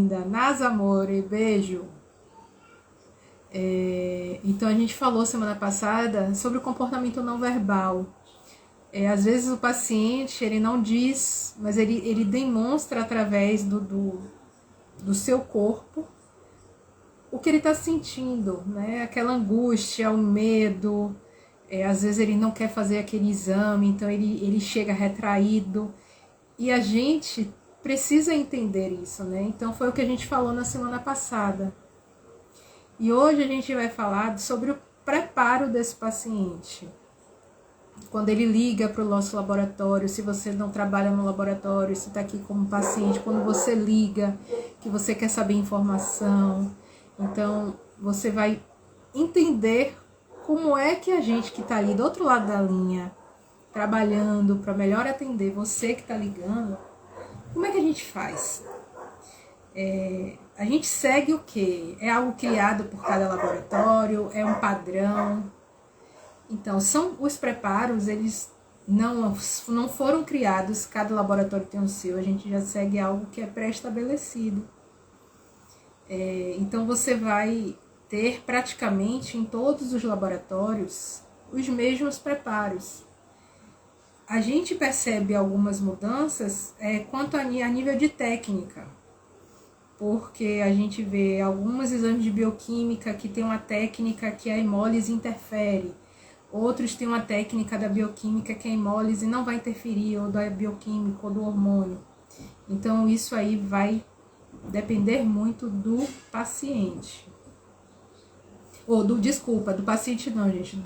linda. Nasa Amore, beijo. Então a gente falou semana passada sobre o comportamento não verbal. Às vezes o paciente, ele não diz, mas ele demonstra através do seu corpo o que ele está sentindo, né? Aquela angústia, o medo, às vezes ele não quer fazer aquele exame, então ele chega retraído. E a gente precisa entender isso, né? Então foi o que a gente falou na semana passada. E hoje a gente vai falar sobre o preparo desse paciente. Quando ele liga para o nosso laboratório, se você não trabalha no laboratório, se está aqui como paciente, quando você liga, que você quer saber informação, então você vai entender como é que a gente que está ali do outro lado da linha, trabalhando para melhor atender você que está ligando, como é que a gente faz? A gente segue o quê? É algo criado por cada laboratório? É um padrão? Então, são os preparos, eles não foram criados, cada laboratório tem o seu, a gente já segue algo que é pré-estabelecido. Então, você vai ter praticamente em todos os laboratórios os mesmos preparos. A gente percebe algumas mudanças quanto a nível de técnica, porque a gente vê alguns exames de bioquímica que tem uma técnica que a hemólise interfere, outros têm uma técnica da bioquímica que a hemólise não vai interferir, ou da bioquímica, ou do hormônio. Então isso aí vai depender muito do paciente. Do paciente não, gente,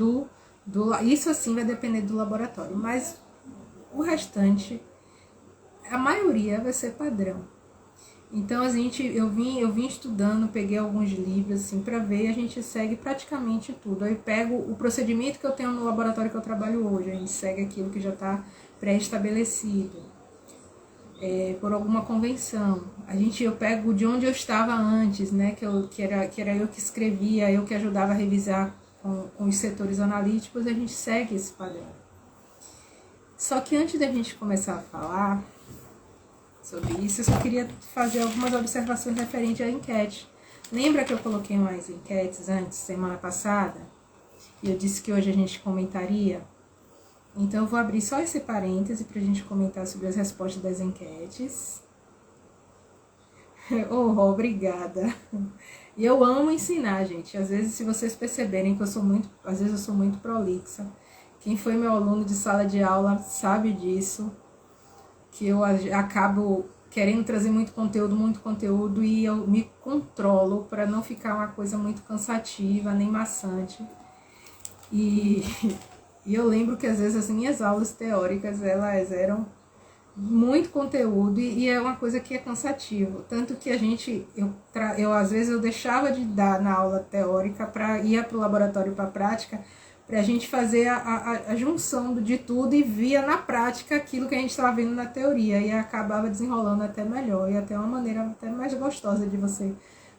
isso assim vai depender do laboratório, mas o restante, a maioria vai ser padrão. Então eu vim estudando, peguei alguns livros assim para ver, a gente segue praticamente tudo. Aí pego o procedimento que eu tenho no laboratório que eu trabalho hoje, a gente segue aquilo que já está pré-estabelecido, por alguma convenção. Eu pego de onde eu estava antes, né, que era eu que escrevia, eu que ajudava a revisar com os setores analíticos, a gente segue esse padrão. Só que antes da gente começar a falar sobre isso, eu só queria fazer algumas observações referentes à enquete. Lembra que eu coloquei mais enquetes antes, semana passada? E eu disse que hoje a gente comentaria? Então eu vou abrir só esse parêntese para a gente comentar sobre as respostas das enquetes. Obrigada. E eu amo ensinar, gente. Às vezes, se vocês perceberem que eu sou muito prolixa. Quem foi meu aluno de sala de aula sabe disso, que eu acabo querendo trazer muito conteúdo e eu me controlo para não ficar uma coisa muito cansativa, nem maçante. E eu lembro que às vezes as minhas aulas teóricas, elas eram muito conteúdo e é uma coisa que é cansativo. Tanto que às vezes eu deixava de dar na aula teórica para ir para o laboratório para a prática, para a gente fazer a junção de tudo e via na prática aquilo que a gente estava vendo na teoria e acabava desenrolando até melhor e até uma maneira até mais gostosa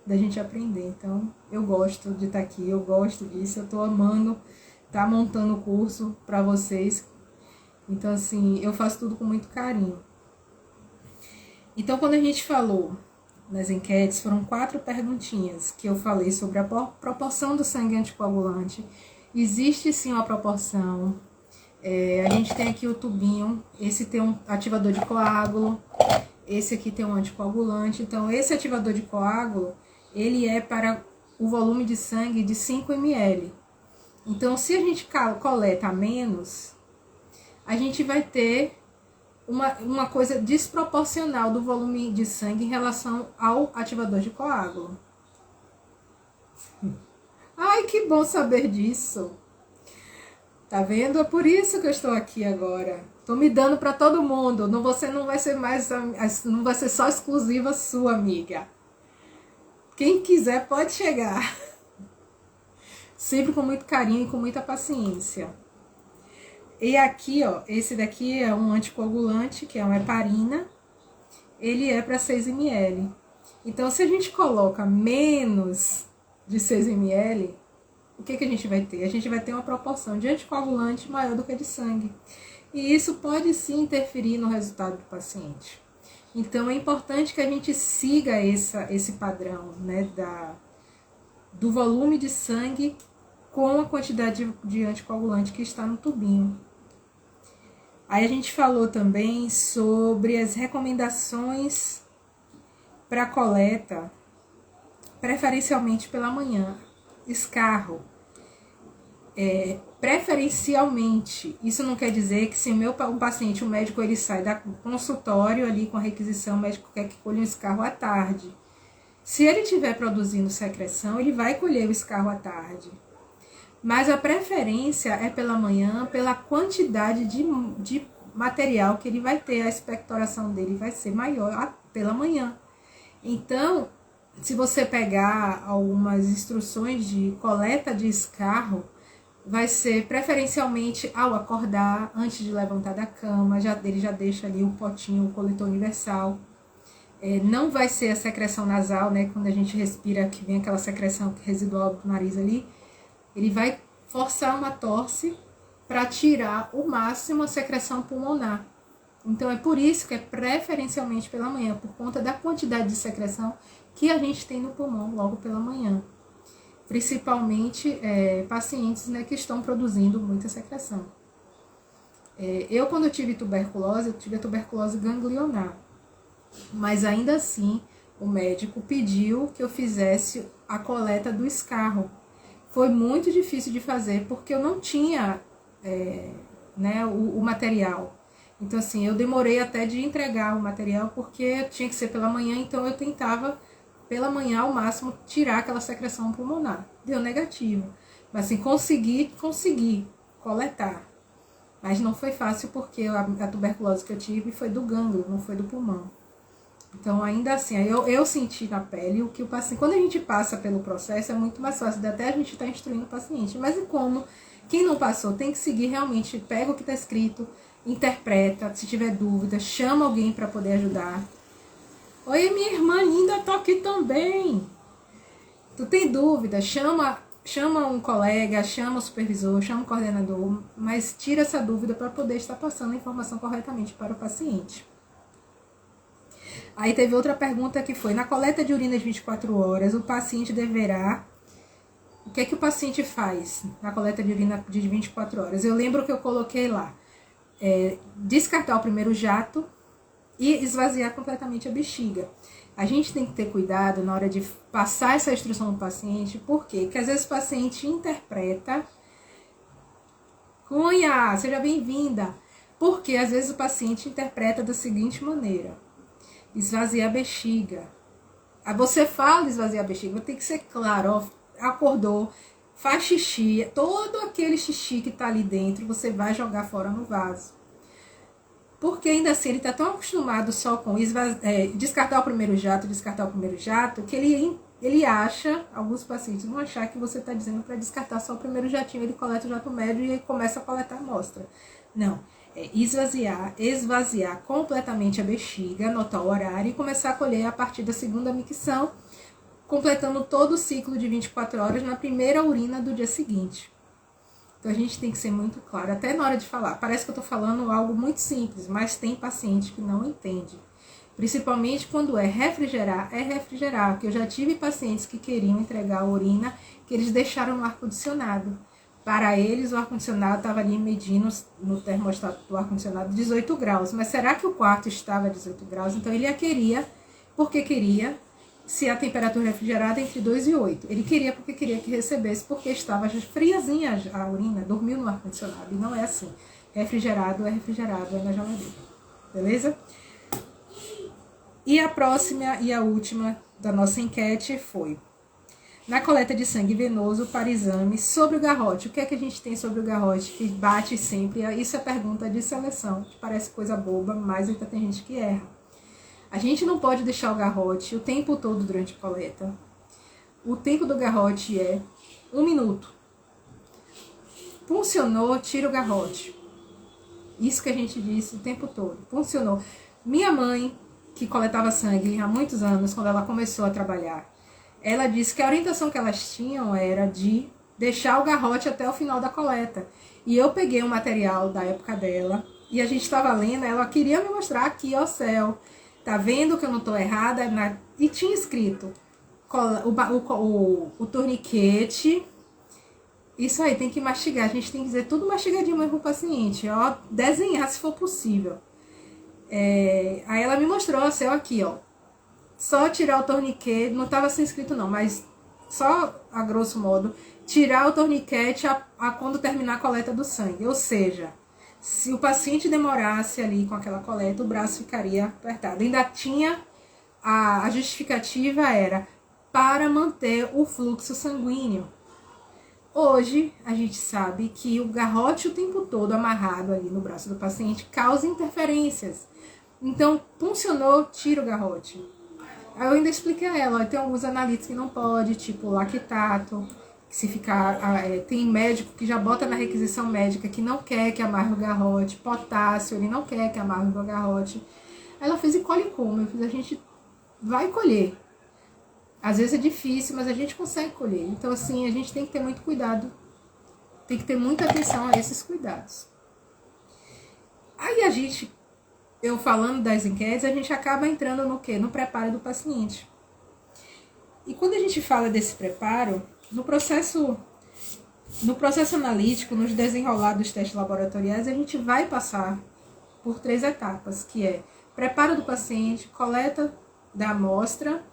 da gente aprender. Então eu gosto de estar aqui, eu gosto disso, eu estou amando estar montando o curso para vocês. Então assim, eu faço tudo com muito carinho. Então quando a gente falou nas enquetes, foram 4 perguntinhas que eu falei sobre a proporção do sangue anticoagulante. Existe sim uma proporção. A gente tem aqui o tubinho, esse tem um ativador de coágulo, esse aqui tem um anticoagulante. Então, esse ativador de coágulo, ele é para o volume de sangue de 5 ml. Então, se a gente coleta menos, a gente vai ter uma coisa desproporcional do volume de sangue em relação ao ativador de coágulo. Ai, que bom saber disso. Tá vendo? É por isso que eu estou aqui agora. Tô me dando para todo mundo. Você não vai ser só exclusiva sua, amiga. Quem quiser pode chegar. Sempre com muito carinho e com muita paciência. E aqui, ó, esse daqui é um anticoagulante, que é uma heparina. Ele é para 6 ml. Então, se a gente coloca menos de 6 ml, o que a gente vai ter? A gente vai ter uma proporção de anticoagulante maior do que a de sangue. E isso pode sim interferir no resultado do paciente. Então é importante que a gente siga esse padrão, né, do volume de sangue com a quantidade de anticoagulante que está no tubinho. Aí a gente falou também sobre as recomendações para coleta, preferencialmente pela manhã. Escarro. Preferencialmente, isso não quer dizer que se um paciente, o médico, ele sai do consultório ali com a requisição, o médico quer que colhe um escarro à tarde. Se ele estiver produzindo secreção, ele vai colher o escarro à tarde. Mas a preferência é pela manhã, pela quantidade de material que ele vai ter, a expectoração dele vai ser maior pela manhã. Então, se você pegar algumas instruções de coleta de escarro, vai ser preferencialmente ao acordar, antes de levantar da cama, ele já deixa ali o potinho, o coletor universal. Não vai ser a secreção nasal, né? Quando a gente respira, que vem aquela secreção residual do nariz ali, ele vai forçar uma tosse para tirar o máximo a secreção pulmonar. Então é por isso que é preferencialmente pela manhã, por conta da quantidade de secreção que a gente tem no pulmão logo pela manhã. Principalmente pacientes, né, que estão produzindo muita secreção. Eu, quando eu tive tuberculose, eu tive a tuberculose ganglionar. Mas ainda assim, o médico pediu que eu fizesse a coleta do escarro. Foi muito difícil de fazer, porque eu não tinha o material. Então, assim, eu demorei até de entregar o material, porque tinha que ser pela manhã, então eu tentava, pela manhã, ao máximo, tirar aquela secreção pulmonar. Deu negativo. Mas, assim, consegui coletar. Mas não foi fácil, porque a tuberculose que eu tive foi do gânglio, não foi do pulmão. Então, ainda assim, eu senti na pele o que o paciente... Quando a gente passa pelo processo, é muito mais fácil, até a gente estar instruindo o paciente. Mas e como quem não passou tem que seguir realmente, pega o que está escrito, interpreta, se tiver dúvida, chama alguém para poder ajudar. Oi, minha irmã linda, tô aqui também. Tu tem dúvida, chama um colega, chama o supervisor, chama o coordenador, mas tira essa dúvida para poder estar passando a informação corretamente para o paciente. Aí teve outra pergunta que foi, na coleta de urina de 24 horas, o paciente deverá... O que é que o paciente faz na coleta de urina de 24 horas? Eu lembro que eu coloquei lá, descartar o primeiro jato e esvaziar completamente a bexiga. A gente tem que ter cuidado na hora de passar essa instrução ao paciente, por quê? Porque às vezes o paciente interpreta... Cunha, seja bem-vinda! Porque às vezes o paciente interpreta da seguinte maneira: esvaziar a bexiga. Aí você fala esvaziar a bexiga, tem que ser claro, ó, acordou, faz xixi, todo aquele xixi que tá ali dentro, você vai jogar fora no vaso. Porque ainda assim, ele tá tão acostumado só com descartar o primeiro jato, que ele acha, alguns pacientes vão achar que você tá dizendo para descartar só o primeiro jatinho, ele coleta o jato médio e aí começa a coletar a amostra. Não. Esvaziar completamente a bexiga, anotar o horário e começar a colher a partir da segunda micção, completando todo o ciclo de 24 horas na primeira urina do dia seguinte. Então a gente tem que ser muito claro, até na hora de falar. Parece que eu estou falando algo muito simples, mas tem paciente que não entende. Principalmente quando é refrigerar, porque eu já tive pacientes que queriam entregar a urina, que eles deixaram no ar-condicionado. Para eles, o ar-condicionado estava ali medindo no termostato do ar-condicionado 18 graus. Mas será que o quarto estava a 18 graus? Então, ele queria, porque queria, se a temperatura refrigerada entre 2 e 8. Ele queria porque queria que recebesse, porque estava friazinha a urina, dormiu no ar-condicionado. E não é assim. Refrigerado, é na geladeira. Beleza? E a próxima e a última da nossa enquete foi: na coleta de sangue venoso para exame, sobre o garrote. O que é que a gente tem sobre o garrote que bate sempre? Isso é pergunta de seleção, que parece coisa boba, mas ainda tem gente que erra. A gente não pode deixar o garrote o tempo todo durante a coleta. O tempo do garrote é 1 minuto. Funcionou, tira o garrote. Isso que a gente disse o tempo todo. Funcionou. Minha mãe, que coletava sangue há muitos anos, quando ela começou a trabalhar, ela disse que a orientação que elas tinham era de deixar o garrote até o final da coleta. E eu peguei um material da época dela, e a gente estava lendo, ela queria me mostrar aqui, ó céu. Tá vendo que eu não tô errada? E tinha escrito o torniquete. Isso aí, tem que mastigar. A gente tem que dizer tudo mastigadinho mesmo pro paciente. Ó, desenhar se for possível. Aí ela me mostrou, assim, ó, aqui, ó. Só tirar o torniquete, não estava assim escrito não, mas só a grosso modo, tirar o torniquete quando terminar a coleta do sangue. Ou seja, se o paciente demorasse ali com aquela coleta, o braço ficaria apertado. Ainda tinha a justificativa era para manter o fluxo sanguíneo. Hoje, a gente sabe que o garrote o tempo todo amarrado ali no braço do paciente causa interferências. Então, funcionou, tira o garrote. Aí eu ainda expliquei a ela, ó, tem alguns analíticos que não pode, tipo lactato, que se ficar, tem médico que já bota na requisição médica que não quer que amarre o garrote, potássio, ele não quer que amarre o garrote. Aí ela fez e colhe como? Eu fiz, a gente vai colher. Às vezes é difícil, mas a gente consegue colher. Então, assim, a gente tem que ter muito cuidado, tem que ter muita atenção a esses cuidados. Aí eu falando das enquetes, a gente acaba entrando no quê? No preparo do paciente. E quando a gente fala desse preparo, no processo analítico, nos desenrolar dos testes laboratoriais, a gente vai passar por 3 etapas, que é preparo do paciente, coleta da amostra,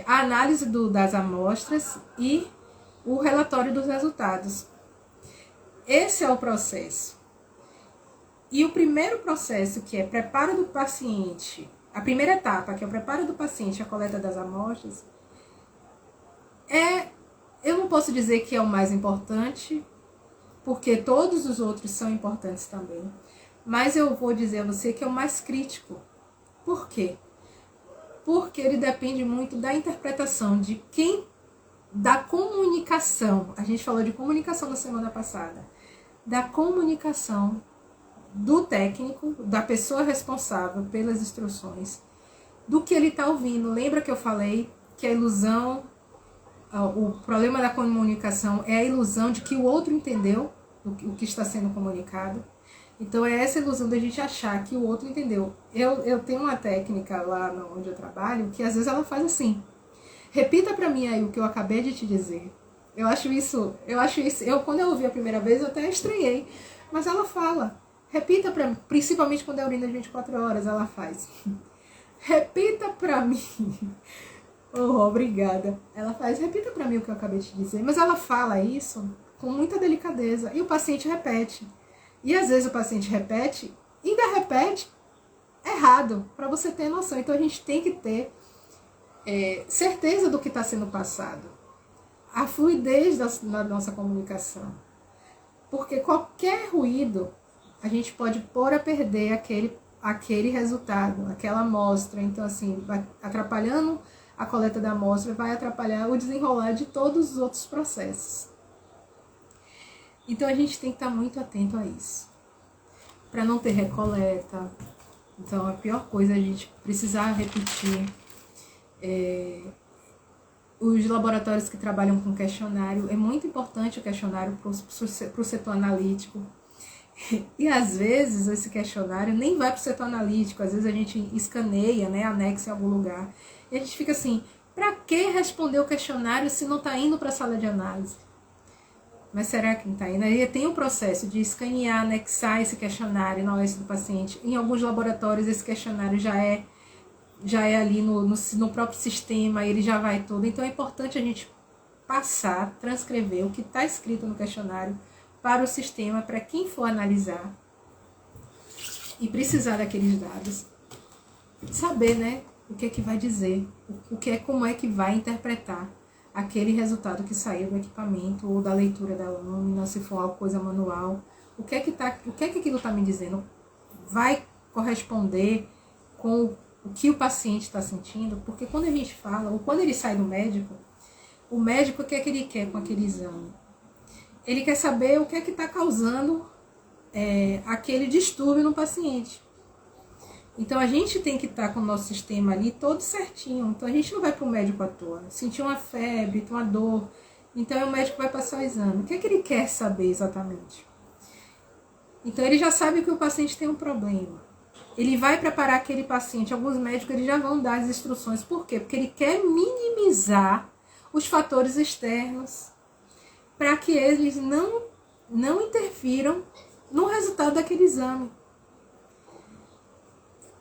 a análise das amostras e o relatório dos resultados. Esse é o processo. E o primeiro processo, que é preparo do paciente, a primeira etapa, que é o preparo do paciente, a coleta das amostras, eu não posso dizer que é o mais importante, porque todos os outros são importantes também, mas eu vou dizer a você que é o mais crítico. Por quê? Porque ele depende muito da interpretação de da comunicação. A gente falou de comunicação na semana passada. Da comunicação do técnico, da pessoa responsável pelas instruções, do que ele está ouvindo. Lembra que eu falei que a ilusão, o problema da comunicação é a ilusão de que o outro entendeu o que está sendo comunicado. Então é essa ilusão da gente achar que o outro entendeu. Eu tenho uma técnica lá onde eu trabalho que às vezes ela faz assim: repita para mim aí o que eu acabei de te dizer. Eu acho isso, quando eu ouvi a primeira vez eu até estranhei, mas ela fala: repita para mim, principalmente quando é urina de 24 horas, ela faz. Repita para mim. Oh, obrigada. Ela faz, repita para mim o que eu acabei de dizer. Mas ela fala isso com muita delicadeza e o paciente repete. E às vezes o paciente repete e ainda repete errado, para você ter noção. Então a gente tem que ter certeza do que está sendo passado. A fluidez da nossa comunicação. Porque qualquer ruído a gente pode pôr a perder aquele resultado, aquela amostra. Então, assim, vai atrapalhando a coleta da amostra, vai atrapalhar o desenrolar de todos os outros processos. Então, a gente tem que estar muito atento a isso. Para não ter recoleta. Então, a pior coisa é a gente precisar repetir. Os laboratórios que trabalham com questionário, é muito importante o questionário para o setor analítico. E às vezes esse questionário nem vai para o setor analítico, às vezes a gente escaneia, né, anexa em algum lugar. E a gente fica assim, para que responder o questionário se não está indo para a sala de análise? Mas será que não está indo? Aí tem o processo de escanear, anexar esse questionário na OS do paciente. Em alguns laboratórios esse questionário já é ali no próprio sistema, ele já vai tudo. Então é importante a gente passar, transcrever o que está escrito no questionário para o sistema, para quem for analisar e precisar daqueles dados, saber, né, o que é que vai dizer, como é que vai interpretar aquele resultado que saiu do equipamento ou da leitura da lâmina, se for alguma coisa manual, o que é que aquilo está me dizendo, vai corresponder com o que o paciente está sentindo, porque quando a gente fala, ou quando ele sai do médico, o médico, o que é que ele quer com aquele exame? Ele quer saber o que é que está causando aquele distúrbio no paciente. Então a gente tem que estar com o nosso sistema ali todo certinho. Então a gente não vai para o médico à toa. Sentir uma febre, uma dor. Então o médico vai passar o exame. O que é que ele quer saber exatamente? Então ele já sabe que o paciente tem um problema. ele vai preparar aquele paciente. Alguns médicos eles já vão dar as instruções. Por quê? Porque ele quer minimizar os fatores externos para que eles não interfiram no resultado daquele exame.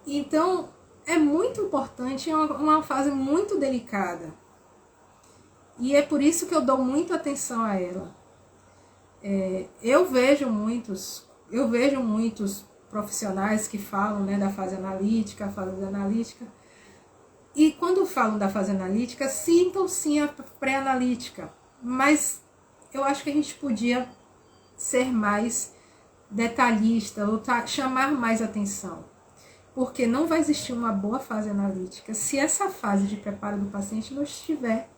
Então, é muito importante, é uma fase muito delicada. E é por isso que eu dou muita atenção a ela. Eu vejo muitos profissionais que falam, né, da fase analítica, e quando falam da fase analítica, sintam sim a pré-analítica, mas eu acho que a gente podia ser mais detalhista, ou chamar mais atenção, porque não vai existir uma boa fase analítica se essa fase de preparo do paciente não estiver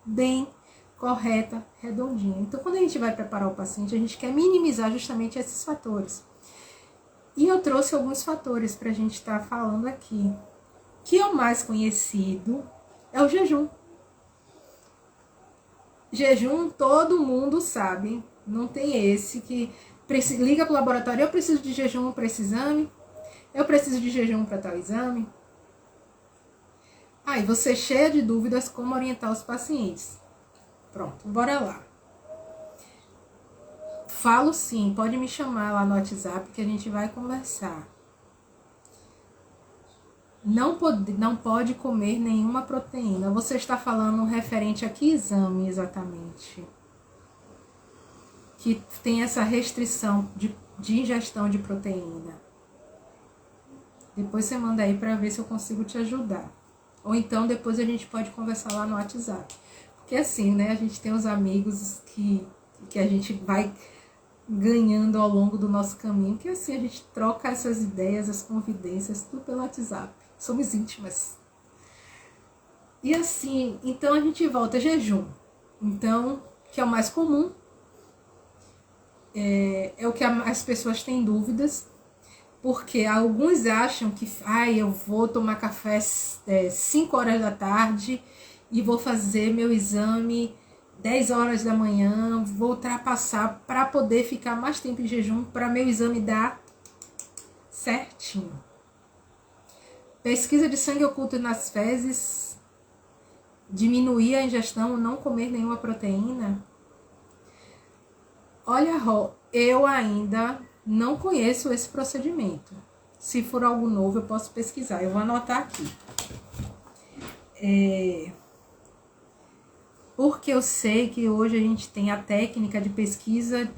bem correta, redondinha. Então, quando a gente vai preparar o paciente, a gente quer minimizar justamente esses fatores. E eu trouxe alguns fatores para a gente estar falando aqui. Que é o mais conhecido é o jejum. Jejum todo mundo sabe, não tem esse que liga para o laboratório, eu preciso de jejum para esse exame, eu preciso de jejum para tal exame. Aí você é cheia de dúvidas como orientar os pacientes. Pronto, bora lá. Falo sim, pode me chamar lá no WhatsApp que a gente vai conversar. Não pode comer nenhuma proteína. Você está falando referente a que exame exatamente? Que tem essa restrição de ingestão de proteína. Depois você manda aí para ver se eu consigo te ajudar. Ou então depois a gente pode conversar lá no WhatsApp. Porque assim, né, a gente tem os amigos que a gente vai ganhando ao longo do nosso caminho, que assim a gente troca essas ideias, as confidências, tudo pelo WhatsApp. Somos íntimas. E assim, então a gente volta a jejum. Então, que é o mais comum, é o que as pessoas têm dúvidas, porque alguns acham que eu vou tomar café 5 horas da tarde e vou fazer meu exame 10 horas da manhã, vou ultrapassar para poder ficar mais tempo em jejum, para meu exame dar certinho. Pesquisa de sangue oculto nas fezes, diminuir a ingestão, não comer nenhuma proteína. Olha, Rô, eu ainda não conheço esse procedimento. Se for algo novo, eu posso pesquisar. Eu vou anotar aqui. Porque eu sei que hoje a gente tem a técnica de pesquisa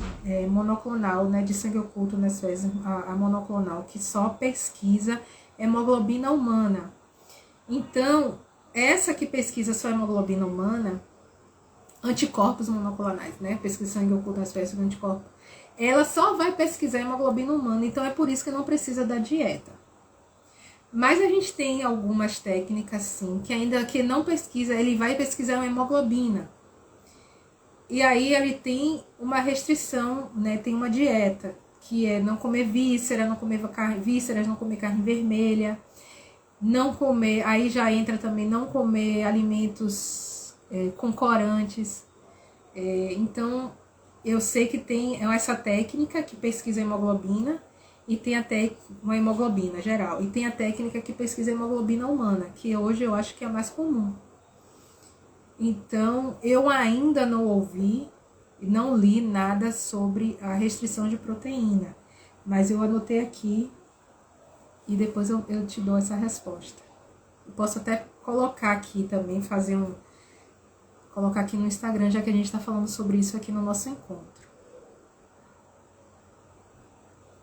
monoclonal, né, de sangue oculto nas fezes, a monoclonal, que só pesquisa hemoglobina humana. Então, essa que pesquisa só hemoglobina humana, anticorpos monoclonais, né, pesquisa sangue oculto nas fezes, anticorpos, ela só vai pesquisar hemoglobina humana, então é por isso que não precisa da dieta. Mas a gente tem algumas técnicas, sim, que ainda que não pesquisa, ele vai pesquisar uma hemoglobina. E aí ele tem uma restrição, né? Tem uma dieta, que é não comer vísceras, não comer carne vermelha, não comer, aí já entra também não comer alimentos com corantes. Então, eu sei que tem essa técnica que pesquisa a hemoglobina, e tem até uma hemoglobina geral. E tem a técnica que pesquisa a hemoglobina humana, que hoje eu acho que é a mais comum. Então, eu ainda não ouvi, não li nada sobre a restrição de proteína. Mas eu anotei aqui e depois eu te dou essa resposta. Eu posso até colocar aqui também, colocar aqui no Instagram, já que a gente está falando sobre isso aqui no nosso encontro.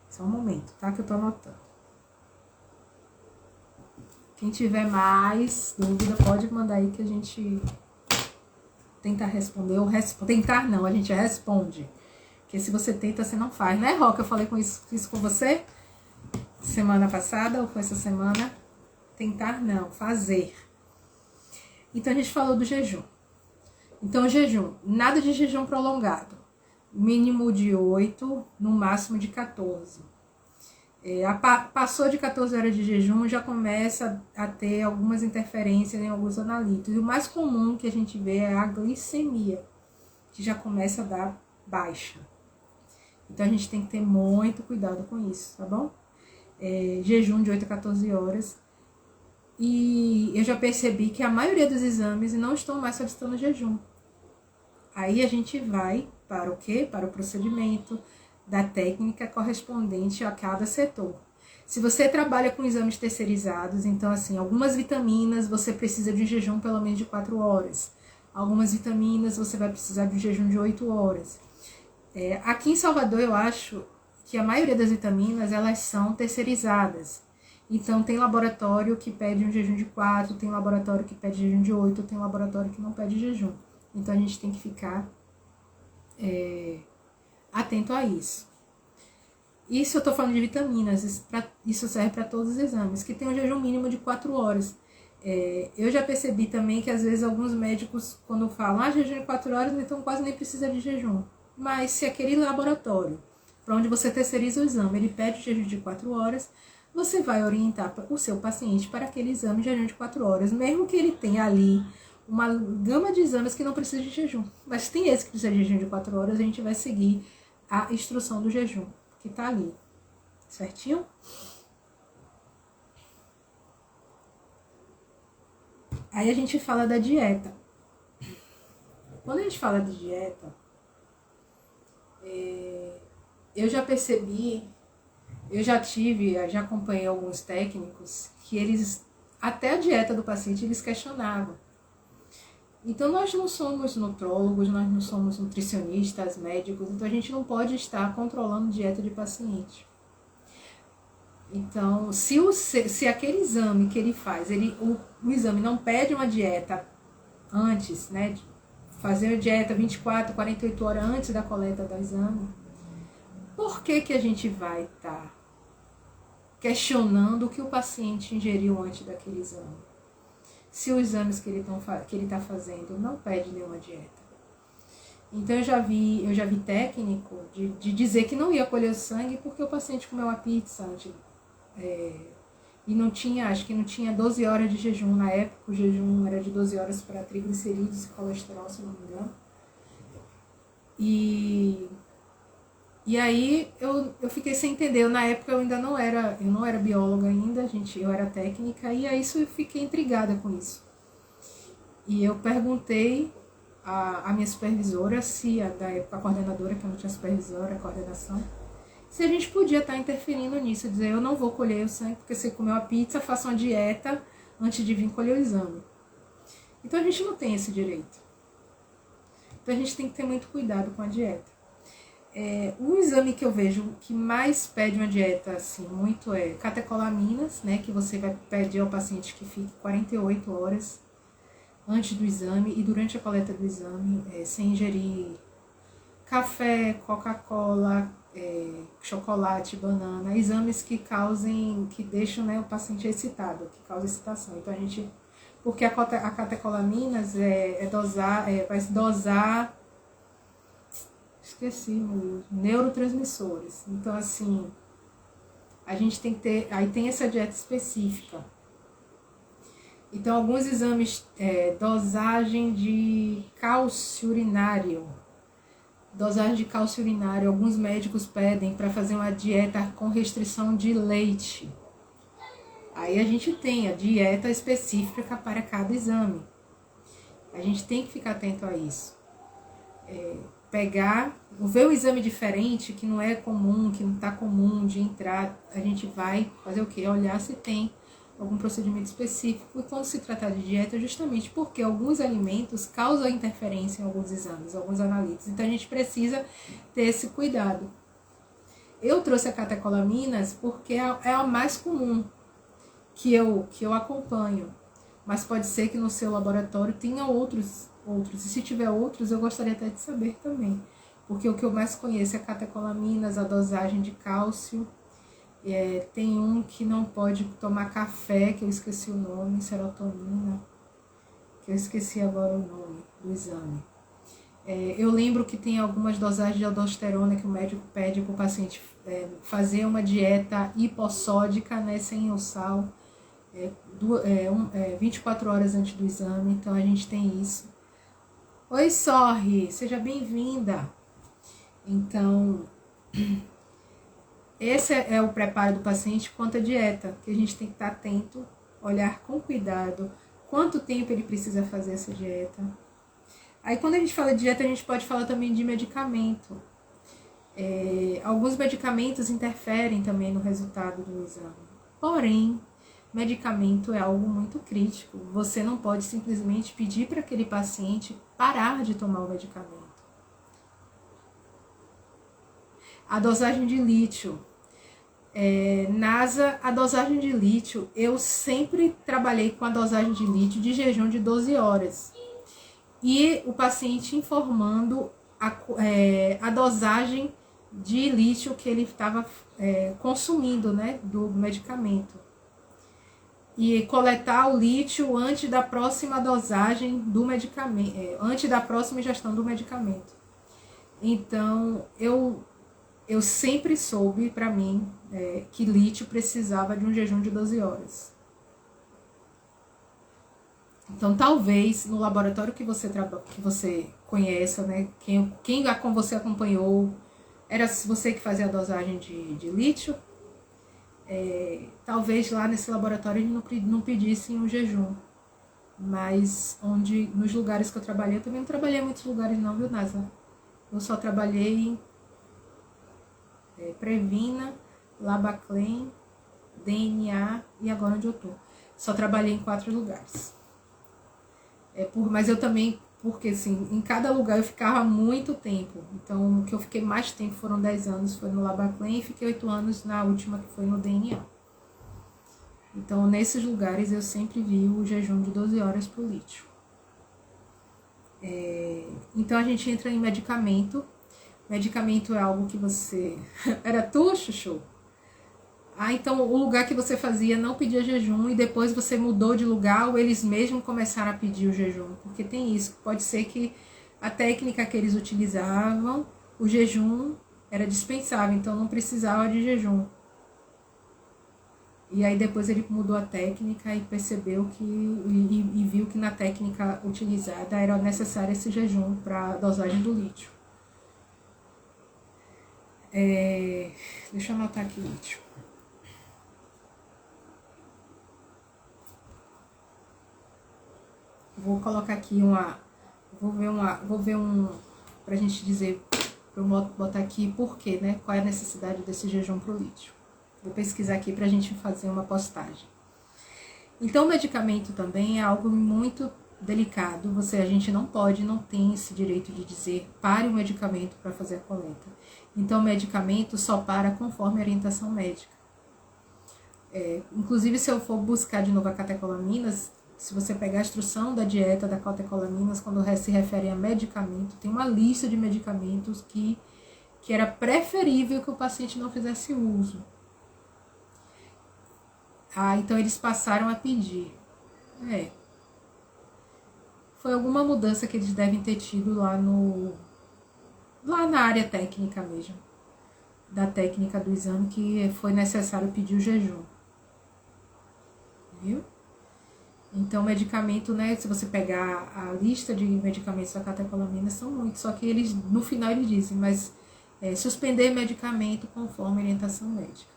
Só um momento, tá? Que eu tô anotando. Quem tiver mais dúvida, pode mandar aí que a gente tenta responder. Ou tentar não, a gente responde. Porque se você tenta, você não faz, né, Roca? Eu falei isso com você semana passada ou foi essa semana? Tentar não, fazer. Então a gente falou do jejum. Então, jejum, nada de jejum prolongado. Mínimo de 8, no máximo de 14. Passou de 14 horas de jejum, já começa a ter algumas interferências em alguns analíticos. E o mais comum que a gente vê é a glicemia, que já começa a dar baixa. Então, a gente tem que ter muito cuidado com isso, tá bom? jejum de 8 a 14 horas. E eu já percebi que a maioria dos exames não estão mais solicitando jejum. Aí a gente vai para o quê? Para o procedimento da técnica correspondente a cada setor. Se você trabalha com exames terceirizados, então assim, algumas vitaminas você precisa de um jejum pelo menos de 4 horas. Algumas vitaminas você vai precisar de um jejum de 8 horas. Aqui em Salvador eu acho que a maioria das vitaminas elas são terceirizadas. Então tem laboratório que pede um jejum de 4, tem laboratório que pede jejum de 8, tem laboratório que não pede jejum. Então a gente tem que ficar atento a isso. Isso eu estou falando de vitaminas, isso serve para todos os exames, que tem um jejum mínimo de 4 horas. Eu já percebi também que às vezes alguns médicos, quando falam jejum de 4 horas, então quase nem precisa de jejum. Mas se aquele laboratório, para onde você terceiriza o exame, ele pede jejum de 4 horas, você vai orientar o seu paciente para aquele exame de jejum de 4 horas, mesmo que ele tenha ali uma gama de exames que não precisa de jejum. Mas tem esse que precisa de jejum de 4 horas, a gente vai seguir a instrução do jejum, que tá ali, certinho? Aí a gente fala da dieta. Quando a gente fala de dieta, eu já percebi, eu já acompanhei alguns técnicos que eles, até a dieta do paciente, eles questionavam. Então nós não somos nutrólogos, nós não somos nutricionistas, médicos, então a gente não pode estar controlando dieta de paciente. Então, se aquele exame que ele faz, o exame não pede uma dieta antes, né, de fazer a dieta 24, 48 horas antes da coleta do exame, por que a gente vai estar questionando o que o paciente ingeriu antes daquele exame? Se os exames que ele está fazendo não pede nenhuma dieta. Então eu já vi técnico de dizer que não ia colher o sangue porque o paciente comeu uma pizza antes, e não tinha, acho que não tinha 12 horas de jejum na época, o jejum era de 12 horas para triglicerídeos e colesterol, se não me engano. E aí eu fiquei sem entender. Na época eu não era bióloga ainda, eu era técnica, e aí eu fiquei intrigada com isso. E eu perguntei a minha supervisora, da época a coordenadora, que eu não tinha supervisora, a coordenação, se a gente podia estar interferindo nisso, dizer, eu não vou colher o sangue porque você comeu a pizza, faça uma dieta antes de vir colher o exame. Então a gente não tem esse direito. Então a gente tem que ter muito cuidado com a dieta. Um exame que eu vejo que mais pede uma dieta assim, muito é catecolaminas, né, que você vai pedir ao paciente que fique 48 horas antes do exame e durante a coleta do exame, sem ingerir café, Coca-Cola, chocolate, banana, exames que deixam, né, o paciente excitado, que causam excitação. Então porque a catecolaminas vai dosar, esqueci, neurotransmissores. Então assim, a gente tem que ter, aí tem essa dieta específica. Então alguns exames, dosagem de cálcio urinário, alguns médicos pedem para fazer uma dieta com restrição de leite. Aí a gente tem a dieta específica para cada exame. A gente tem que ficar atento a isso. Ver um exame diferente, que não é comum, que não está comum de entrar, a gente vai fazer o quê? Olhar se tem algum procedimento específico. E quando se tratar de dieta, justamente porque alguns alimentos causam interferência em alguns exames, alguns analíticos. Então a gente precisa ter esse cuidado. Eu trouxe a catecolaminas porque é a mais comum que eu acompanho. Mas pode ser que no seu laboratório tenha outros. E se tiver outros, eu gostaria até de saber também. Porque o que eu mais conheço é catecolaminas, a dosagem de cálcio. Tem um que não pode tomar café, que eu esqueci o nome, serotonina, que eu esqueci agora o nome do exame. Eu lembro que tem algumas dosagens de aldosterona que o médico pede para o paciente fazer uma dieta hipossódica, né, sem o sal, 24 horas antes do exame. Então a gente tem isso. Oi, Sorri, seja bem-vinda. Então, esse é o preparo do paciente quanto à dieta, que a gente tem que estar atento, olhar com cuidado, quanto tempo ele precisa fazer essa dieta. Aí quando a gente fala de dieta, a gente pode falar também de medicamento. Alguns medicamentos interferem também no resultado do exame. Porém, medicamento é algo muito crítico. Você não pode simplesmente pedir para aquele paciente parar de tomar o medicamento. A dosagem de lítio. NASA, a dosagem de lítio, eu sempre trabalhei com a dosagem de lítio de jejum de 12 horas. E o paciente informando a dosagem de lítio que ele estava consumindo, né, do medicamento. E coletar o lítio antes da próxima dosagem do medicamento, antes da próxima ingestão do medicamento. Então, eu sempre soube, para mim, que lítio precisava de um jejum de 12 horas. Então, talvez, no laboratório que você conheça, né, quem com você acompanhou, era você que fazia a dosagem de lítio, talvez lá nesse laboratório eles não pedissem um jejum. Mas nos lugares que eu trabalhei, eu também não trabalhei em muitos lugares não, viu, NASA? Eu só trabalhei em Previna, Labaclen, DNA e agora onde eu tô. Só trabalhei em 4 lugares. Mas eu também, porque assim, em cada lugar eu ficava muito tempo. Então, o que eu fiquei mais tempo foram 10 anos, foi no Labaclen, e fiquei 8 anos na última, que foi no DNA. Então, nesses lugares eu sempre vi o jejum de 12 horas pro lítio. Então, a gente entra em medicamento. Medicamento é algo que você... Era tu, Chuchu? Então o lugar que você fazia não pedia jejum e depois você mudou de lugar ou eles mesmos começaram a pedir o jejum? Porque tem isso, pode ser que a técnica que eles utilizavam, o jejum era dispensável, então não precisava de jejum. E aí depois ele mudou a técnica e percebeu que, e viu que na técnica utilizada era necessário esse jejum para a dosagem do lítio. Deixa eu anotar aqui o lítio. Vou colocar aqui vou ver pra gente dizer, pra eu botar aqui por quê, né? Qual é a necessidade desse jejum pro lítio. Vou pesquisar aqui pra gente fazer uma postagem. Então, o medicamento também é algo muito delicado. A gente não tem esse direito de dizer pare o medicamento para fazer a coleta. Então, o medicamento só para conforme a orientação médica. Inclusive, se eu for buscar de novo a catecolaminas, se você pegar a instrução da dieta da catecolaminas, quando se refere a medicamento, tem uma lista de medicamentos que era preferível que o paciente não fizesse uso. Então eles passaram a pedir. Foi alguma mudança que eles devem ter tido lá na área técnica mesmo, da técnica do exame, que foi necessário pedir o jejum. Viu? Então, medicamento, né, se você pegar a lista de medicamentos da catecolamina, são muitos, só que eles, no final eles dizem, mas suspender medicamento conforme orientação médica.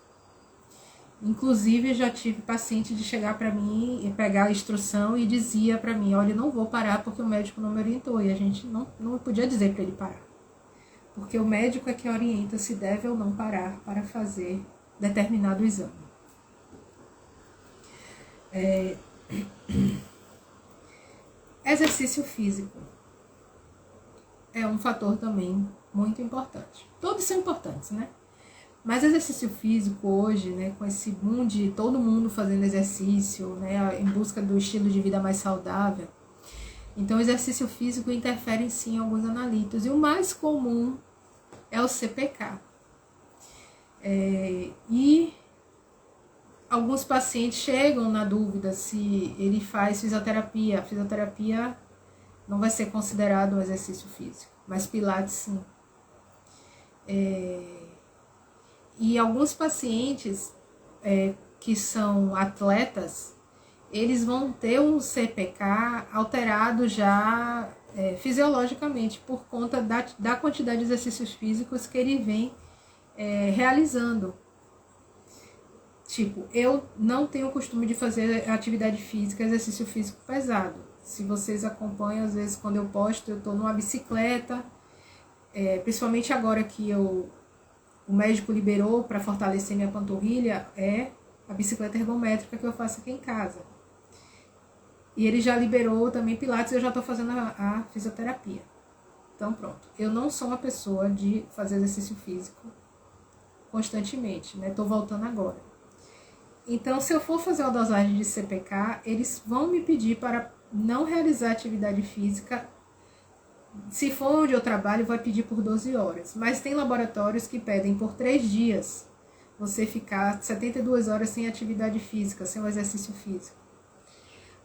Inclusive, eu já tive paciente de chegar para mim e pegar a instrução e dizia para mim, olha, eu não vou parar porque o médico não me orientou, e a gente não podia dizer para ele parar. Porque o médico é que orienta se deve ou não parar para fazer determinado exame. Exercício físico é um fator também muito importante. Todos são importantes, né? Mas exercício físico hoje, né, com esse boom de todo mundo fazendo exercício, né, em busca do estilo de vida mais saudável, então o exercício físico interfere sim em alguns analitos. E o mais comum é o CPK. E alguns pacientes chegam na dúvida se ele faz fisioterapia. A fisioterapia não vai ser considerado um exercício físico, mas Pilates sim. E alguns pacientes que são atletas, eles vão ter um CPK alterado já fisiologicamente, por conta da quantidade de exercícios físicos que ele vem realizando. Tipo, eu não tenho o costume de fazer atividade física, exercício físico pesado. Se vocês acompanham, às vezes quando eu posto, eu tô numa bicicleta, principalmente agora que o médico liberou para fortalecer minha panturrilha, é a bicicleta ergométrica que eu faço aqui em casa. E ele já liberou também pilates, eu já estou fazendo a fisioterapia. Então pronto, eu não sou uma pessoa de fazer exercício físico constantemente, né? Tô voltando agora. Então, se eu for fazer uma dosagem de CPK, eles vão me pedir para não realizar atividade física. Se for onde eu trabalho, vai pedir por 12 horas. Mas tem laboratórios que pedem por 3 dias você ficar 72 horas sem atividade física, sem o exercício físico.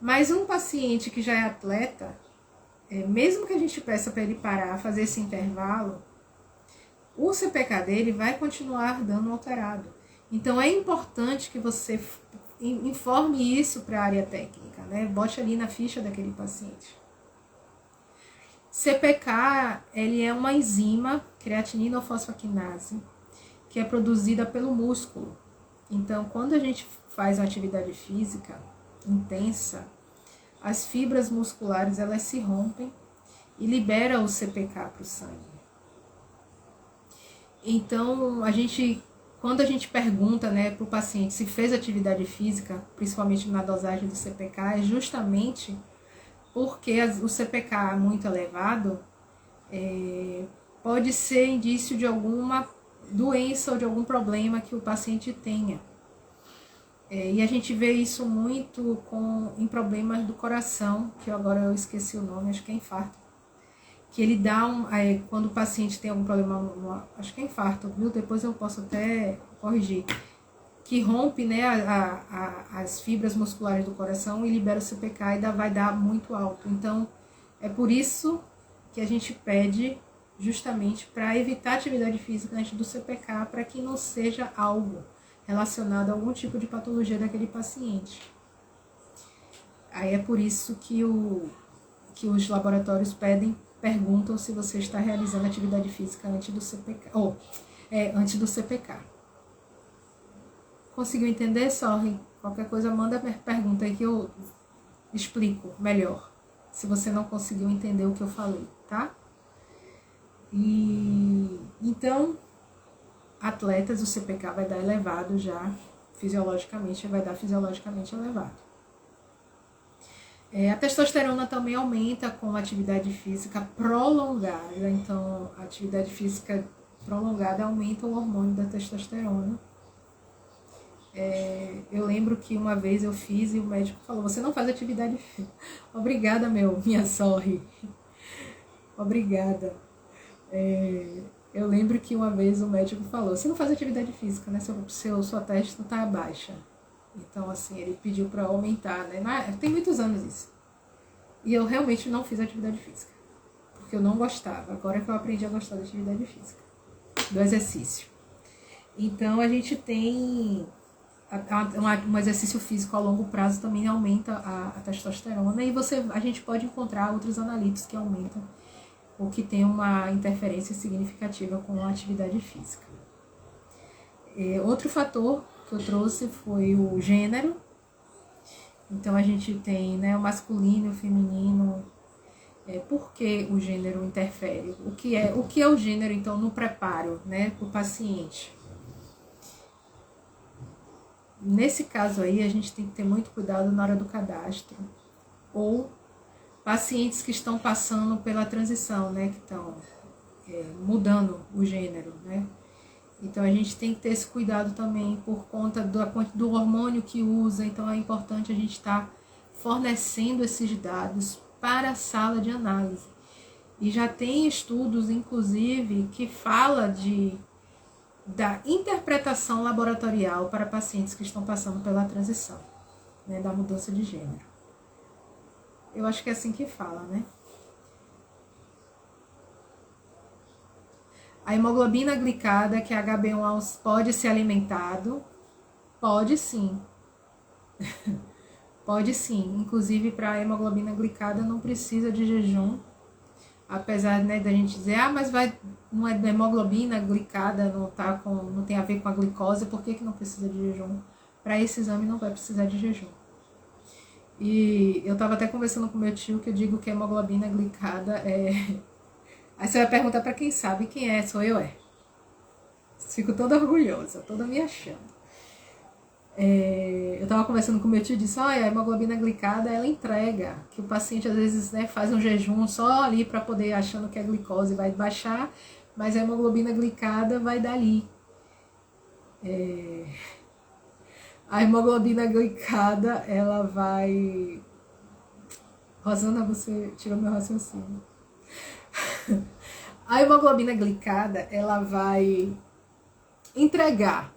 Mas um paciente que já é atleta, mesmo que a gente peça para ele parar, fazer esse intervalo, o CPK dele vai continuar dando alterado. Então é importante que você informe isso para a área técnica, né? Bote ali na ficha daquele paciente. CPK, ele é uma enzima, creatinina-fosfaquinase, que é produzida pelo músculo. Então, quando a gente faz uma atividade física intensa, as fibras musculares elas se rompem e libera o CPK para o sangue. Então, quando a gente pergunta, né, para o paciente se fez atividade física, principalmente na dosagem do CPK, é justamente porque o CPK muito elevado pode ser indício de alguma doença ou de algum problema que o paciente tenha. E a gente vê isso muito em problemas do coração, que agora eu esqueci o nome, acho que é infarto. Que ele dá quando o paciente tem algum problema, acho que é infarto, viu? Depois eu posso até corrigir. Que rompe, né, as fibras musculares do coração e libera o CPK e vai dar muito alto. Então, é por isso que a gente pede justamente para evitar atividade física antes do CPK, para que não seja algo relacionado a algum tipo de patologia daquele paciente. Aí é por isso que os laboratórios perguntam se você está realizando atividade física antes do CPK, antes do CPK. Conseguiu entender, Sorry? Qualquer coisa, manda pergunta aí que eu explico melhor, se você não conseguiu entender o que eu falei, tá? Então, atletas, o CPK vai dar elevado já, fisiologicamente, vai dar fisiologicamente elevado. A testosterona também aumenta com atividade física prolongada, então a atividade física prolongada aumenta o hormônio da testosterona. Eu lembro que uma vez eu fiz e o médico falou, você não faz atividade física. Obrigada, minha sorry. Obrigada. Eu lembro que uma vez o médico falou, você não faz atividade física, né? Sua testa está baixa. Então, assim, ele pediu para aumentar, né? Tem muitos anos isso. E eu realmente não fiz atividade física. Porque eu não gostava. Agora que eu aprendi a gostar da atividade física. Do exercício. Então, a gente tem um exercício físico a longo prazo também aumenta a testosterona. E a gente pode encontrar outros analíticos que aumentam ou que tem uma interferência significativa com a atividade física. Outro fator que eu trouxe foi o gênero. Então a gente tem, né, o masculino e o feminino. Por que o gênero interfere? O que é o gênero, então, no preparo, né, para o paciente? Nesse caso aí, a gente tem que ter muito cuidado na hora do cadastro. Ou pacientes que estão passando pela transição, né, que estão mudando o gênero, né? Então a gente tem que ter esse cuidado também por conta do hormônio que usa. Então é importante a gente estar fornecendo esses dados para a sala de análise. E já tem estudos, inclusive, que fala da interpretação laboratorial para pacientes que estão passando pela transição, né, da mudança de gênero. Eu acho que é assim que fala, né? A hemoglobina glicada, que é HB1, pode ser alimentado? Pode sim. Pode sim. Inclusive, para a hemoglobina glicada não precisa de jejum. Apesar, né, da gente dizer, mas não é da hemoglobina glicada, não tem a ver com a glicose, por que não precisa de jejum? para esse exame não vai precisar de jejum. E eu estava até conversando com meu tio que eu digo que a hemoglobina glicada é... Aí você vai perguntar para quem sabe quem é, sou eu, é. Fico toda orgulhosa, toda me achando. Eu estava conversando com meu tio e disse, olha, a hemoglobina glicada, ela entrega, que o paciente às vezes, né, faz um jejum só ali para poder, achando que a glicose vai baixar, mas a hemoglobina glicada vai dali. A hemoglobina glicada, ela vai... Rosana, você tirou meu raciocínio. A hemoglobina glicada, ela vai entregar,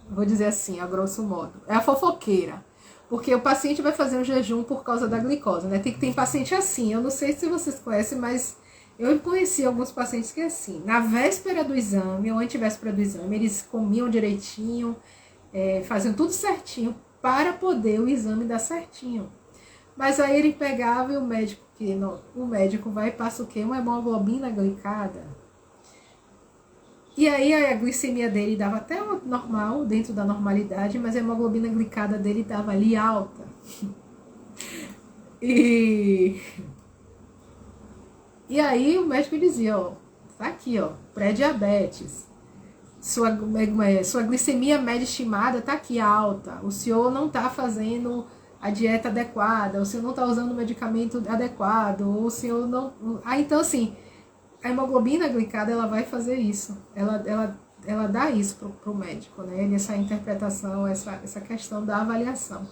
vou dizer assim, a grosso modo, é a fofoqueira. Porque o paciente vai fazer um jejum por causa da glicose, né? Tem paciente assim, eu não sei se vocês conhecem, mas eu conheci alguns pacientes que é assim, na véspera do exame, ou antevéspera do exame, eles comiam direitinho, faziam tudo certinho para poder o exame dar certinho. Mas aí ele pegava e o médico vai e passa o quê? Uma hemoglobina glicada. E aí a glicemia dele dava até normal, dentro da normalidade, mas a hemoglobina glicada dele dava ali alta. E aí o médico dizia, ó, tá aqui, ó, pré-diabetes. Sua glicemia média estimada tá aqui alta. O senhor não tá fazendo a dieta adequada, o senhor não tá usando o medicamento adequado, o senhor não... então assim, a hemoglobina glicada, ela vai fazer isso. Ela dá isso pro médico, né? Essa interpretação, essa questão da avaliação.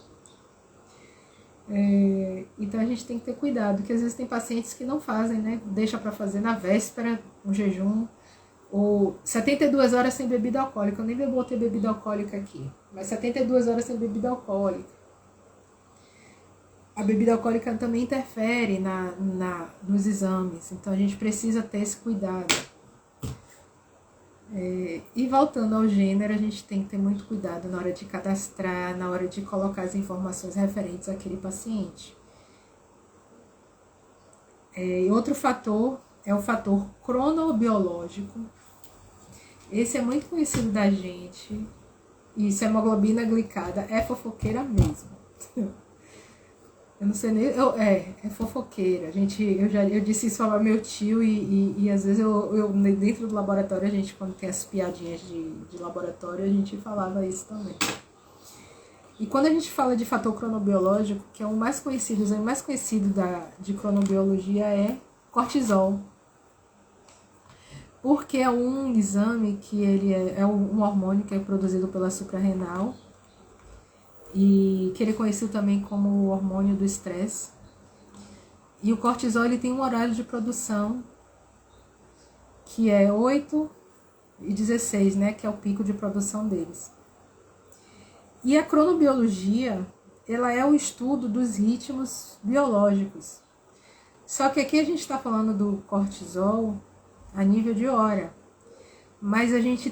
Então a gente tem que ter cuidado, porque às vezes tem pacientes que não fazem, né? Deixa para fazer na véspera um jejum, ou 72 horas sem bebida alcoólica. Eu nem botei bebida alcoólica aqui, mas 72 horas sem bebida alcoólica. A bebida alcoólica também interfere nos exames, então a gente precisa ter esse cuidado. E voltando ao gênero, a gente tem que ter muito cuidado na hora de cadastrar, na hora de colocar as informações referentes àquele paciente. E outro fator é o fator cronobiológico. Esse é muito conhecido da gente. Isso, a hemoglobina glicada é fofoqueira mesmo. Eu não sei nem... É fofoqueira. Eu disse isso para meu tio e às vezes eu dentro do laboratório, a gente, quando tem as piadinhas de laboratório, a gente falava isso também. E quando a gente fala de fator cronobiológico, que é o mais conhecido, o exame mais conhecido de cronobiologia é cortisol. Porque é um exame que ele é um hormônio que é produzido pela suprarrenal, e que ele é conhecido também como o hormônio do estresse. E o cortisol, ele tem um horário de produção que é 8 e 16, né, que é o pico de produção deles. E a cronobiologia, ela é o estudo dos ritmos biológicos. Só que aqui a gente está falando do cortisol a nível de hora. Mas a gente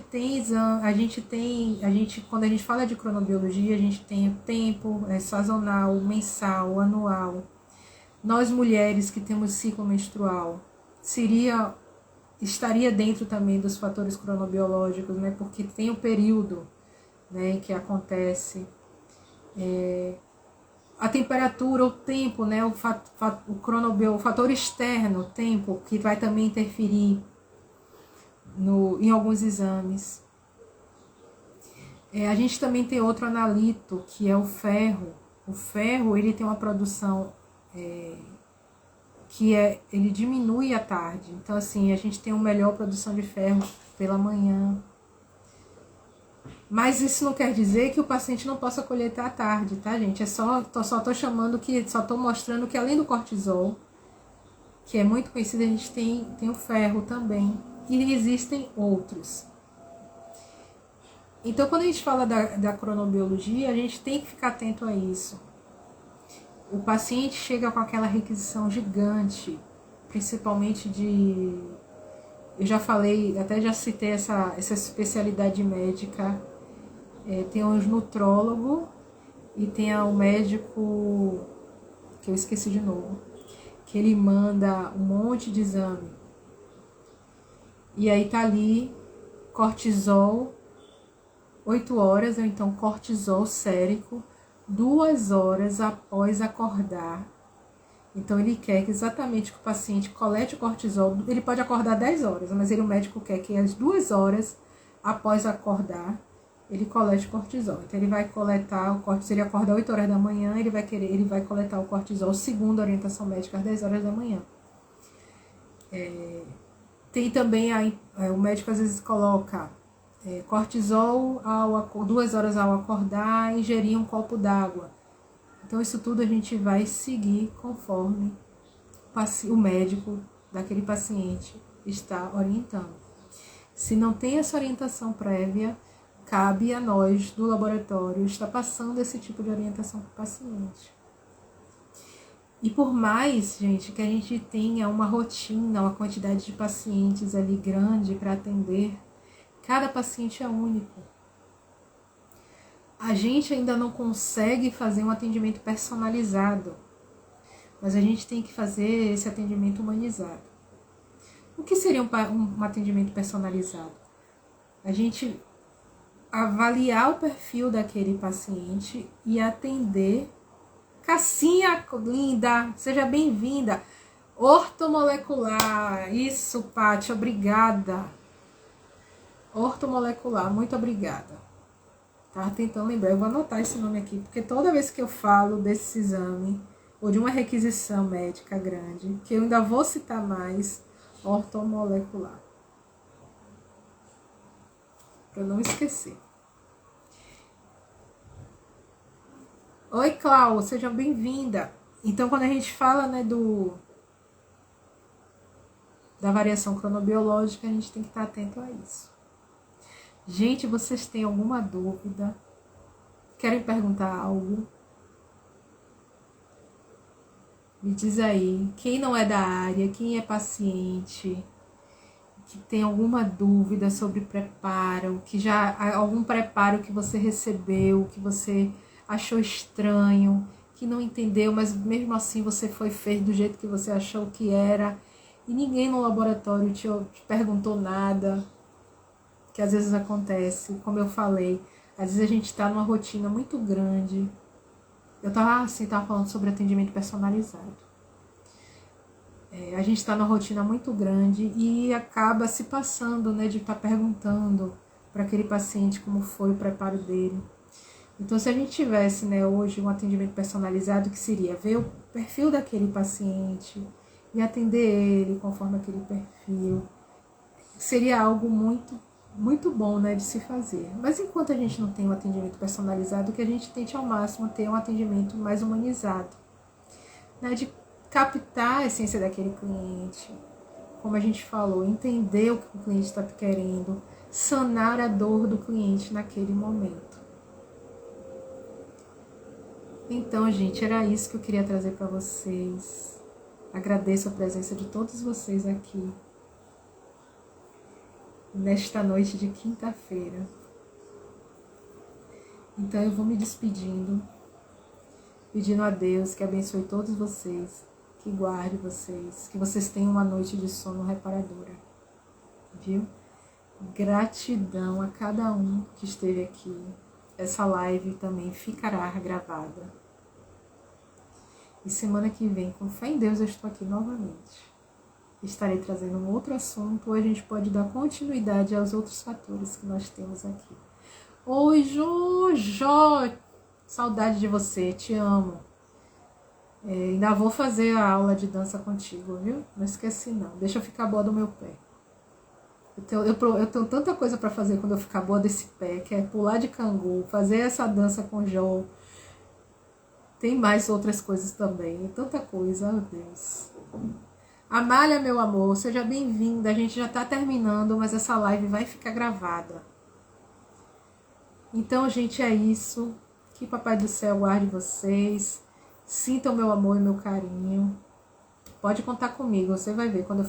quando a gente fala de cronobiologia, a gente tem o tempo sazonal, mensal, anual. Nós mulheres que temos ciclo menstrual, estaria dentro também dos fatores cronobiológicos, né? Porque tem o período, né, em que acontece a temperatura, o tempo, né? O fator externo, o tempo, que vai também interferir em alguns exames. A gente também tem outro analito, que é o ferro. O ferro, ele tem uma produção ele diminui à tarde. Então, assim, a gente tem uma melhor produção de ferro pela manhã. Mas isso não quer dizer que o paciente não possa colher à tarde, tá, gente? Só tô mostrando que além do cortisol, que é muito conhecido, a gente tem o ferro também. E existem outros. Então, quando a gente fala da cronobiologia, a gente tem que ficar atento a isso. O paciente chega com aquela requisição gigante, principalmente eu já falei, até já citei essa especialidade médica. Tem os nutrólogos e tem o médico, que eu esqueci de novo, que ele manda um monte de exame. E aí tá ali, cortisol, 8 horas, ou então cortisol sérico, 2 horas após acordar. Então, ele quer que exatamente que o paciente colete o cortisol. Ele pode acordar 10 horas, mas o médico quer que às 2 horas após acordar, ele colete o cortisol. Então, ele vai coletar o cortisol. Se ele acordar 8 horas da manhã, ele vai coletar o cortisol, segundo a orientação médica, às 10 horas da manhã. Tem também, o médico às vezes coloca cortisol 2 horas ao acordar, ingerir um copo d'água. Então, isso tudo a gente vai seguir conforme o médico daquele paciente está orientando. Se não tem essa orientação prévia, cabe a nós do laboratório estar passando esse tipo de orientação para o paciente. E por mais, gente, que a gente tenha uma rotina, uma quantidade de pacientes ali grande para atender, cada paciente é único. A gente ainda não consegue fazer um atendimento personalizado, mas a gente tem que fazer esse atendimento humanizado. O que seria um atendimento personalizado? A gente avaliar o perfil daquele paciente e atender. Cassinha linda, seja bem-vinda. Ortomolecular, isso, Paty, obrigada. Ortomolecular, muito obrigada. Tava tentando lembrar, eu vou anotar esse nome aqui, porque toda vez que eu falo desse exame, ou de uma requisição médica grande, que eu ainda vou citar mais, ortomolecular. Para não esquecer. Oi, Clau, seja bem-vinda. Então, quando a gente fala, né, da variação cronobiológica, a gente tem que estar atento a isso. Gente, vocês têm alguma dúvida? Querem perguntar algo? Me diz aí, quem não é da área, quem é paciente, que tem alguma dúvida sobre preparo, que já algum preparo que você recebeu, que você achou estranho, que não entendeu, mas mesmo assim você fez do jeito que você achou que era, e ninguém no laboratório te perguntou nada, que às vezes acontece, como eu falei, às vezes a gente está numa rotina muito grande. Eu estava falando sobre atendimento personalizado. A gente está numa rotina muito grande e acaba se passando, né, de estar perguntando para aquele paciente como foi o preparo dele. Então, se a gente tivesse, né, hoje um atendimento personalizado, que seria ver o perfil daquele paciente e atender ele conforme aquele perfil, seria algo muito bom, né, de se fazer. Mas enquanto a gente não tem um atendimento personalizado, que a gente tente ao máximo ter um atendimento mais humanizado, né, de captar a essência daquele cliente, como a gente falou, entender o que o cliente está querendo, sanar a dor do cliente naquele momento. Então, gente, era isso que eu queria trazer para vocês. Agradeço a presença de todos vocês aqui nesta noite de quinta-feira. Então eu vou me despedindo, pedindo a Deus que abençoe todos vocês, que guarde vocês, que vocês tenham uma noite de sono reparadora, viu? Gratidão a cada um que esteve aqui. Essa live também ficará gravada. E semana que vem, com fé em Deus, eu estou aqui novamente. Estarei trazendo um outro assunto, ou a gente pode dar continuidade aos outros fatores que nós temos aqui. Oi, Jojo! Saudade de você, te amo. Ainda vou fazer a aula de dança contigo, viu? Não esqueci não, deixa eu ficar boa do meu pé. Eu tenho tanta coisa para fazer quando eu ficar boa desse pé, que é pular de cangu, fazer essa dança com Jô. Tem mais outras coisas também, tanta coisa, meu Deus. Amália, meu amor, seja bem-vinda. A gente já tá terminando, mas essa live vai ficar gravada. Então, gente, é isso. Que Papai do Céu guarde vocês. Sintam meu amor e meu carinho. Pode contar comigo, você vai ver. Quando eu